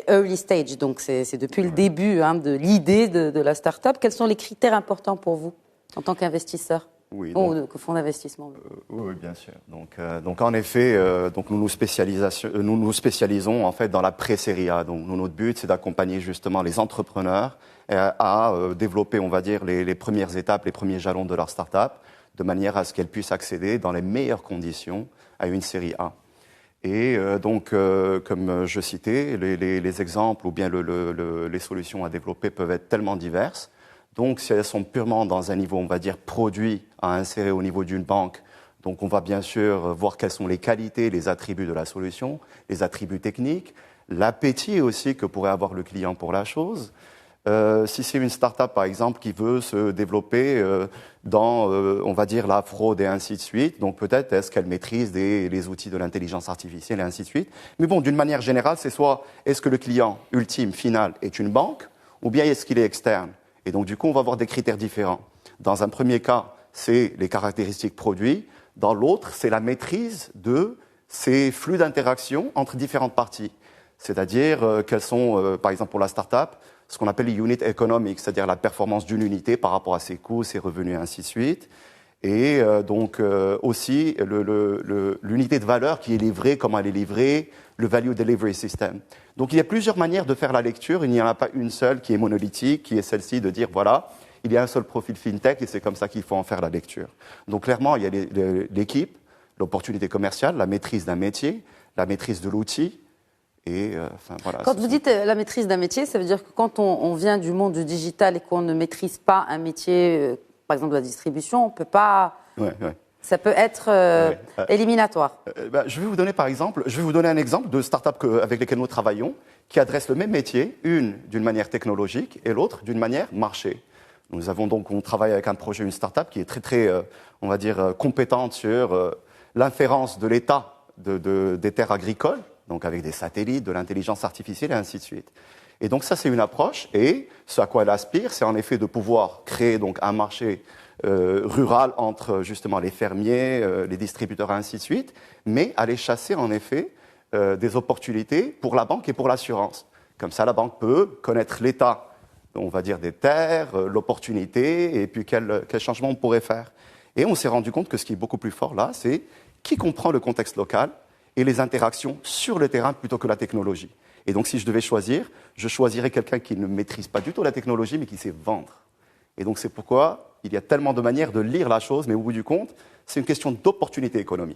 early stage, donc c'est depuis le début de l'idée de la start-up. Quels sont les critères importants pour vous en tant qu'investisseur ou fonds d'investissement? Oui, bien sûr. Donc en effet, nous nous spécialisons en fait dans la pré-série A. Donc notre but, c'est d'accompagner justement les entrepreneurs à développer, on va dire, les premières étapes, les premiers jalons de leur start-up, de manière à ce qu'elles puissent accéder dans les meilleures conditions à une série A. Et comme je citais, les exemples ou bien les solutions à développer peuvent être tellement diverses. Donc, si elles sont purement dans un niveau, on va dire, produit à insérer au niveau d'une banque, donc on va bien sûr voir quelles sont les qualités, les attributs de la solution, les attributs techniques, l'appétit aussi que pourrait avoir le client pour la chose. Si c'est une start-up, par exemple, qui veut se développer dans, on va dire, la fraude et ainsi de suite, donc peut-être est-ce qu'elle maîtrise les outils de l'intelligence artificielle et ainsi de suite. Mais bon, d'une manière générale, c'est soit est-ce que le client ultime, final, est une banque, ou bien est-ce qu'il est externe. Et donc, du coup, on va avoir des critères différents. Dans un premier cas, c'est les caractéristiques produits. Dans l'autre, c'est la maîtrise de ces flux d'interaction entre différentes parties. C'est-à-dire quels sont, par exemple, pour la start-up, ce qu'on appelle les unit economics, c'est-à-dire la performance d'une unité par rapport à ses coûts, ses revenus, et ainsi de suite. Et aussi l'unité de valeur qui est livrée, comment elle est livrée, le value delivery system. Donc il y a plusieurs manières de faire la lecture, il n'y en a pas une seule qui est monolithique, qui est celle-ci de dire voilà, il y a un seul profil fintech et c'est comme ça qu'il faut en faire la lecture. Donc clairement, il y a l'équipe, l'opportunité commerciale, la maîtrise d'un métier, la maîtrise de l'outil. Voilà, quand vous dites la maîtrise d'un métier, ça veut dire que quand on vient du monde du digital et qu'on ne maîtrise pas un métier, par exemple la distribution, on ne peut pas... Ça peut être éliminatoire. Je vais vous donner un exemple de start-up avec lesquelles nous travaillons, qui adressent le même métier, une d'une manière technologique et l'autre d'une manière marché. On travaille avec un projet, une start-up qui est très, on va dire, compétente sur l'inférence de l'état des terres agricoles, donc avec des satellites, de l'intelligence artificielle et ainsi de suite. Et donc ça, c'est une approche, et ce à quoi elle aspire, c'est en effet de pouvoir créer donc un marché rural entre justement les fermiers, les distributeurs et ainsi de suite, mais aller chasser en effet des opportunités pour la banque et pour l'assurance. Comme ça, la banque peut connaître l'état, on va dire, des terres, l'opportunité, et puis quel changement on pourrait faire. Et on s'est rendu compte que ce qui est beaucoup plus fort là, c'est qui comprend le contexte local et les interactions sur le terrain plutôt que la technologie. Et donc, si je devais choisir, je choisirais quelqu'un qui ne maîtrise pas du tout la technologie, mais qui sait vendre. Et donc, c'est pourquoi il y a tellement de manières de lire la chose, mais au bout du compte, c'est une question d'opportunité économique.